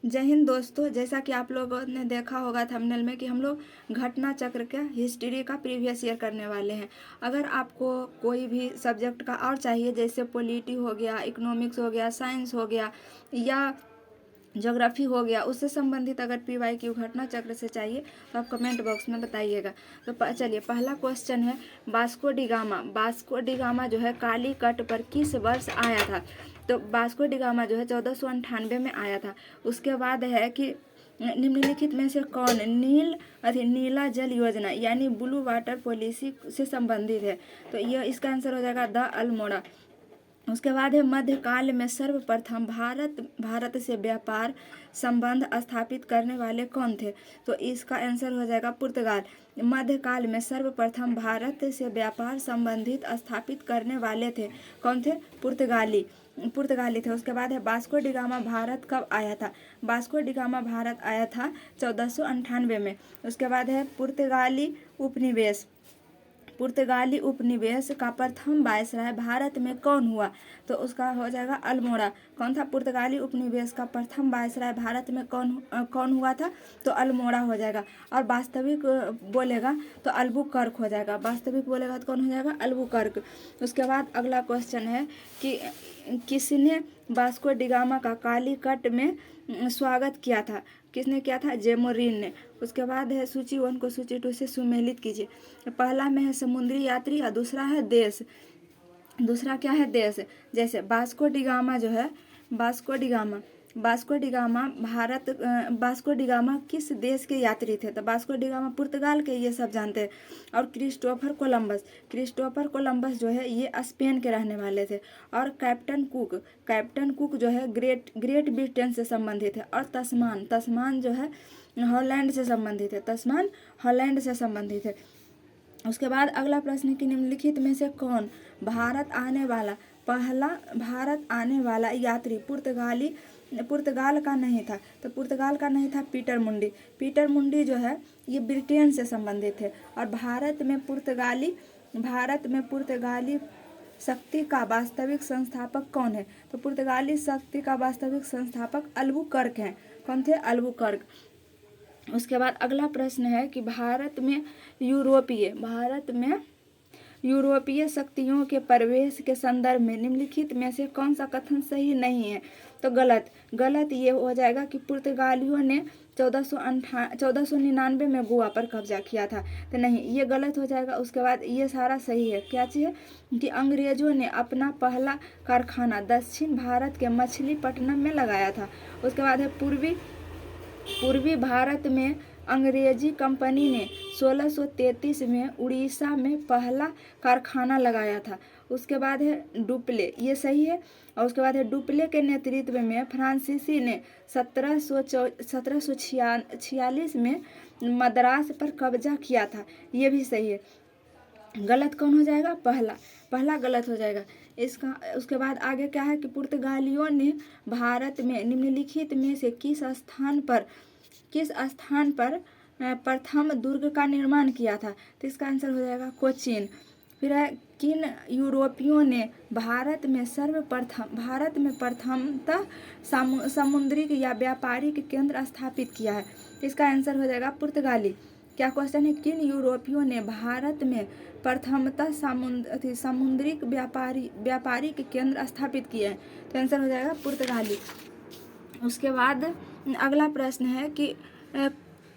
जय हिंद दोस्तों। जैसा कि आप लोगों ने देखा होगा थंबनेल में कि हम लोग घटना चक्र का हिस्ट्री का प्रीवियस ईयर करने वाले हैं। अगर आपको कोई भी सब्जेक्ट का और चाहिए, जैसे पॉलिटी हो गया, इकोनॉमिक्स हो गया, साइंस हो गया या ज्योग्राफी हो गया, उससे संबंधित अगर PYQ घटना चक्र से चाहिए तो आप कमेंट बॉक्स में बताइएगा। तो चलिए, पहला क्वेश्चन है Vasco D gamma. Vasco D gamma जो है काली कट पर किस वर्ष आया था? तो वास्को डी गामा जो है 1498 में आया था। उसके बाद है कि निम्नलिखित में से कौन नीला जल योजना यानी ब्लू वाटर पॉलिसी से संबंधित है? तो यह इसका आंसर हो जाएगा द अल्मोड़ा। उसके बाद है मध्यकाल में सर्वप्रथम भारत से व्यापार संबंध स्थापित करने वाले कौन थे? तो इसका आंसर हो जाएगा पुर्तगाल। मध्यकाल में सर्वप्रथम भारत से व्यापार संबंधित स्थापित करने वाले थे कौन थे? पुर्तगाली थे। उसके बाद है वास्को डी गामा भारत कब आया था? वास्को डी गामा भारत आया था 1498 में। उसके बाद है पुर्तगाली उपनिवेश का प्रथम वायसराय भारत में कौन हुआ? तो उसका हो जाएगा अल्मोड़ा। कौन था पुर्तगाली उपनिवेश का प्रथम वायसराय भारत में कौन हुआ था? तो अल्मोड़ा हो जाएगा। और वास्तविक बोलेगा तो अल्बुकर्क हो जाएगा। वास्तविक बोलेगा तो कौन हो जाएगा? अल्बुकर्क। उसके बाद अगला क्वेश्चन है कि किसने वास्को डी गामा का कालीकट में स्वागत किया था? किसने किया था? जेमोरिन ने। उसके बाद है सूची 1 को सूची 2 से सुमेलित कीजिए। पहला में है समुद्री यात्री और दूसरा है देश। दूसरा क्या है? देश। जैसे वास्को डी गामा जो है, वास्को डी गामा किस देश के यात्री थे? तो वास्को डी गामा पुर्तगाल के, ये सब जानते हैं। और क्रिस्टोफर कोलंबस जो है ये स्पेन के रहने वाले थे। और कैप्टन कुक जो है ग्रेट ब्रिटेन से संबंधित है। और तस्मान जो है हॉलैंड से संबंधित है। उसके बाद अगला प्रश्न कि निम्नलिखित में से कौन भारत आने वाला यात्री पुर्तगाल का नहीं था? तो पुर्तगाल का नहीं था पीटर मुंडी जो है ये ब्रिटेन से संबंधित है। और भारत में पुर्तगाली शक्ति का वास्तविक संस्थापक कौन है? तो पुर्तगाली शक्ति का वास्तविक संस्थापक अल्बुकर्क हैं। कौन थे? अल्बुकर्क। उसके बाद अगला प्रश्न है कि भारत में यूरोपीय शक्तियों के प्रवेश के संदर्भ में निम्नलिखित में से कौन सा कथन सही नहीं है? तो गलत ये हो जाएगा कि पुर्तगालियों ने 1499 में गोवा पर कब्जा किया था। तो नहीं, ये गलत हो जाएगा। उसके बाद ये सारा सही है। क्या चीज़ है? कि अंग्रेजों ने अपना पहला कारखाना दक्षिण भारत के मछलीपट्टनम में लगाया था। उसके बाद है पूर्वी भारत में अंग्रेजी कंपनी ने 1633 में उड़ीसा में पहला कारखाना लगाया था। उसके बाद है डुप्ले, ये सही है। और उसके बाद है डुप्ले के नेतृत्व में फ्रांसीसी ने 1746 में मद्रास पर कब्जा किया था, ये भी सही है। गलत कौन हो जाएगा? पहला गलत हो जाएगा इसका। उसके बाद आगे क्या है कि पुर्तगालियों ने भारत में निम्नलिखित में से किस स्थान पर प्रथम दुर्ग का निर्माण किया था? तो इसका आंसर हो जाएगा कोचीन। फिर है किन यूरोपियों ने भारत में प्रथमतः सामुद्रिक या व्यापारिक केंद्र स्थापित किया है? तो इसका आंसर हो जाएगा पुर्तगाली। क्या क्वेश्चन है? किन यूरोपियों ने भारत में प्रथमतः सामुद्रिक व्यापारिक केंद्र स्थापित किए हैं? तो आंसर हो जाएगा पुर्तगाली। उसके बाद अगला प्रश्न है कि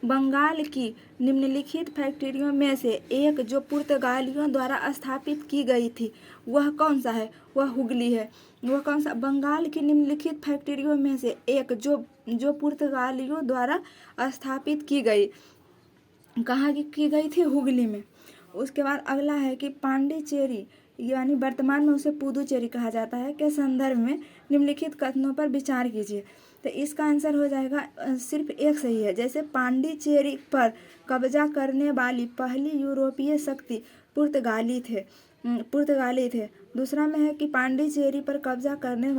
बंगाल की निम्नलिखित फैक्ट्रियों में से एक जो पुर्तगालियों द्वारा स्थापित की गई थी वह कौन सा है? वह हुगली है। वह कौन सा? बंगाल की निम्नलिखित फैक्ट्रियों में से एक जो पुर्तगालियों द्वारा स्थापित की गई, कहाँ की गई थी? हुगली में। उसके बाद अगला है कि पांडिचेरी यानी वर्तमान में उसे पुदुचेरी कहा जाता है के संदर्भ में निम्नलिखित कथनों पर विचार कीजिए। तो इसका आंसर हो जाएगा सिर्फ एक सही है। जैसे पांडिचेरी पर कब्जा करने वाली पहली यूरोपीय शक्ति पुर्तगाली थे। दूसरा में है कि पांडिचेरी पर कब्जा करने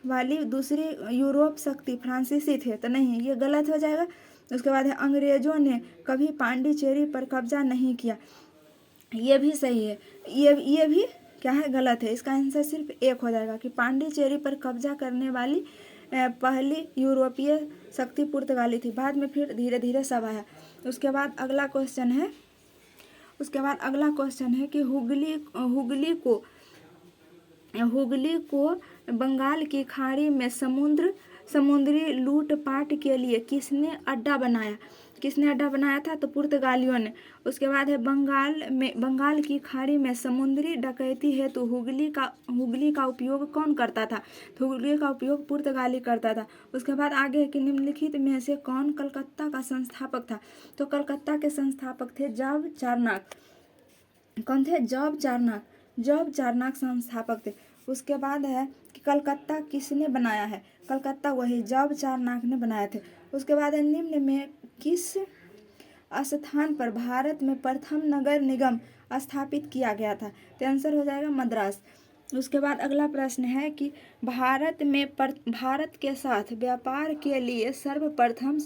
वाली दूसरी यूरोप शक्ति फ्रांसीसी थे। तो नहीं, ये गलत हो जाएगा। उसके बाद है अंग्रेजों ने कभी पांडिचेरी पर कब्जा नहीं किया, ये भी सही है। ये भी क्या है? गलत है। इसका आंसर सिर्फ एक हो जाएगा कि पांडिचेरी पर कब्जा करने वाली पहली यूरोपीय शक्ति पुर्तगाली थी। बाद में फिर धीरे धीरे सब आया। उसके बाद अगला क्वेश्चन है कि हुगली को बंगाल की खाड़ी में समुद्री लूटपाट के लिए किसने अड्डा बनाया था? तो पुर्तगालियों ने। उसके बाद है बंगाल की खाड़ी में समुद्री डकैती हेतु हुगली का उपयोग कौन करता था? तो हुगली का उपयोग पुर्तगाली करता था। उसके बाद आगे कि निम्नलिखित में से कौन कलकत्ता का संस्थापक था? तो कलकत्ता के संस्थापक थे जॉब चार्नक। कौन थे? जॉब चार्नक संस्थापक थे। उसके बाद है कि कलकत्ता किसने बनाया है? कलकत्ता वही जॉब चार्नक ने बनाए थे। उसके बाद है निम्न में किस स्थान पर भारत में प्रथम नगर निगम स्थापित किया गया था? तो आंसर हो जाएगा मद्रास। उसके बाद अगला प्रश्न है कि भारत के साथ व्यापार के लिए सर्वप्रथम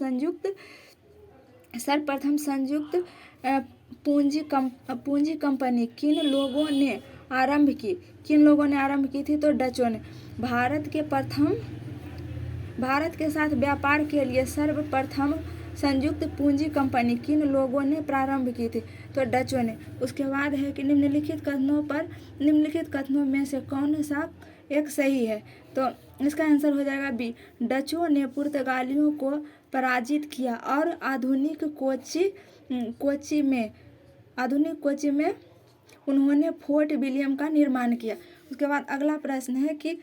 पूंजी कंपनी किन लोगों ने आरंभ की थी? तो डचों ने। भारत के साथ व्यापार के लिए सर्वप्रथम संयुक्त पूंजी कंपनी किन लोगों ने प्रारंभ की थी? तो डचों ने। उसके बाद है कि निम्नलिखित कथनों में से कौन सा एक सही है? तो इसका आंसर हो जाएगा बी। डचों ने पुर्तगालियों को पराजित किया और आधुनिक कोच्चि में उन्होंने फोर्ट विलियम का निर्माण किया। उसके बाद अगला प्रश्न है कि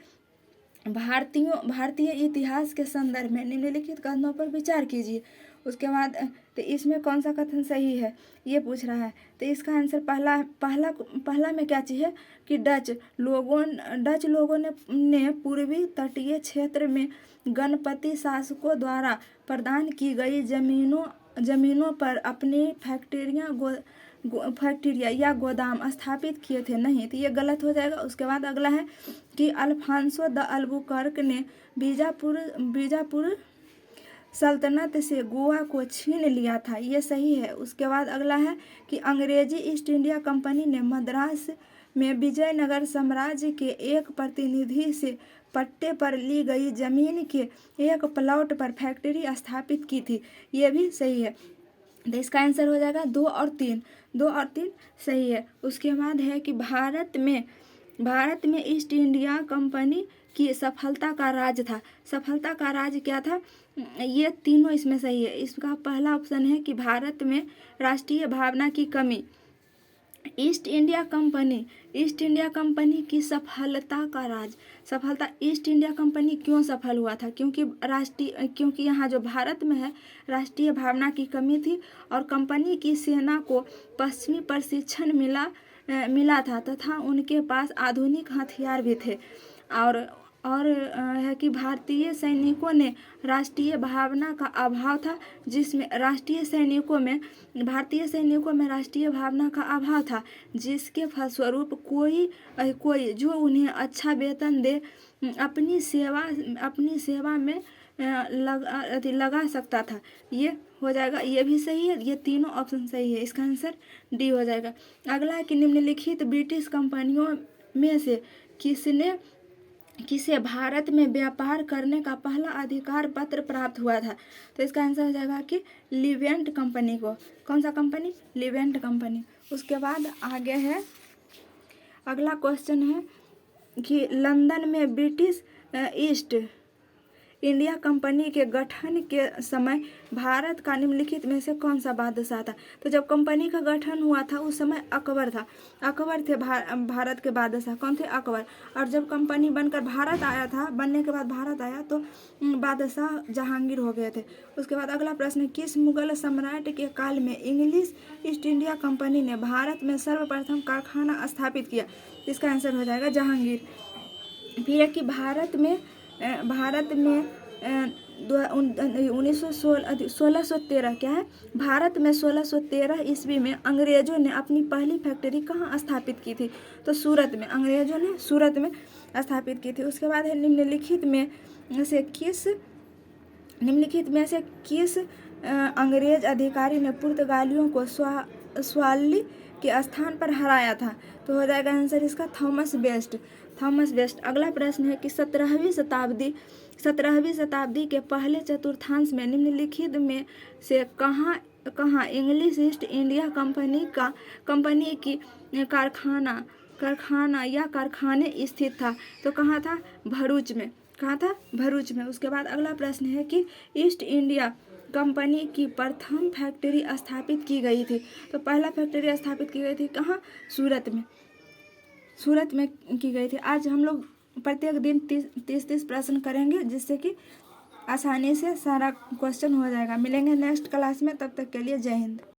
भारतीय इतिहास के संदर्भ में निम्नलिखित कथनों पर विचार कीजिए। उसके बाद तो इसमें कौन सा कथन सही है ये पूछ रहा है। तो इसका आंसर पहला में क्या चीज़ है कि डच लोगों ने पूर्वी तटीय क्षेत्र में गणपति शासकों द्वारा प्रदान की गई जमीनों पर अपनी फैक्ट्रियाँ या गोदाम स्थापित किए थे। नहीं, तो ये गलत हो जाएगा। उसके बाद अगला है कि अल्फांसो द अल्बुकर्क ने बीजापुर सल्तनत से गोवा को छीन लिया था। ये सही है। उसके बाद अगला है कि अंग्रेजी ईस्ट इंडिया कंपनी ने मद्रास में विजयनगर साम्राज्य के एक प्रतिनिधि से पट्टे पर ली गई जमीन के एक प्लॉट पर फैक्ट्री स्थापित की थी। ये भी सही है। तो इसका आंसर हो जाएगा 2 और 3 सही है। उसके बाद है कि भारत में ईस्ट इंडिया कंपनी की सफलता का राज क्या था? ये तीनों इसमें सही है। इसका पहला ऑप्शन है कि भारत में राष्ट्रीय भावना की कमी। ईस्ट इंडिया कंपनी की सफलता का राज। ईस्ट इंडिया कंपनी क्यों सफल हुआ था? क्योंकि यहाँ जो भारत में है राष्ट्रीय भावना की कमी थी और कंपनी की सेना को पश्चिमी प्रशिक्षण मिला था तथा उनके पास आधुनिक हथियार भी थे। और है कि भारतीय सैनिकों में राष्ट्रीय भावना का अभाव था, जिसमें भारतीय सैनिकों में राष्ट्रीय भावना का अभाव था, जिसके फलस्वरूप कोई जो उन्हें अच्छा वेतन दे अपनी सेवा में लगा सकता था। ये हो जाएगा। ये भी सही है। ये तीनों ऑप्शन सही है। इसका आंसर डी हो जाएगा। अगला है कि निम्नलिखित ब्रिटिश कंपनियों में से किसे भारत में व्यापार करने का पहला अधिकार पत्र प्राप्त हुआ था? तो इसका आंसर हो जाएगा कि लिवेंट कंपनी को। कौन सा कंपनी? Leivand company. उसके बाद आगे है अगला क्वेश्चन है कि लंदन में ब्रिटिश ईस्ट इंडिया कंपनी के गठन के समय भारत का निम्नलिखित में से कौन सा बादशाह था? तो जब कंपनी का गठन हुआ था उस समय अकबर थे भारत के बादशाह। कौन थे? अकबर। और जब कंपनी बनने के बाद भारत आया तो बादशाह जहांगीर हो गए थे। उसके बाद अगला प्रश्न, किस मुगल सम्राट के काल में इंग्लिश ईस्ट इंडिया कंपनी ने भारत में सर्वप्रथम कारखाना स्थापित किया? इसका आंसर हो जाएगा जहांगीर। फिर है कि भारत में 1613 क्या है? भारत में 1613 ईस्वी में अंग्रेजों ने अपनी पहली फैक्ट्री कहाँ स्थापित की थी? तो सूरत में। अंग्रेजों ने सूरत में स्थापित की थी। उसके बाद है निम्नलिखित में से किस अंग्रेज अधिकारी ने पुर्तगालियों को स्वाली के स्थान पर हराया था? तो हो जाएगा आंसर इसका थॉमस बेस्ट। अगला प्रश्न है कि 17वीं 17वीं शताब्दी के पहले चतुर्थांश में निम्नलिखित में से कहाँ इंग्लिश ईस्ट इंडिया कंपनी की कारखाना या कारखाने स्थित था? तो कहाँ था? भरूच में। कहाँ था? भरूच में। उसके बाद अगला प्रश्न है कि ईस्ट इंडिया कंपनी की प्रथम फैक्ट्री स्थापित की गई थी। तो पहला फैक्ट्री स्थापित की गई थी कहाँ? सूरत में। सूरत में की गई थी। आज हम लोग प्रत्येक दिन 30 प्रश्न करेंगे, जिससे कि आसानी से सारा क्वेश्चन हो जाएगा। मिलेंगे नेक्स्ट क्लास में, तब तक के लिए जय हिंद।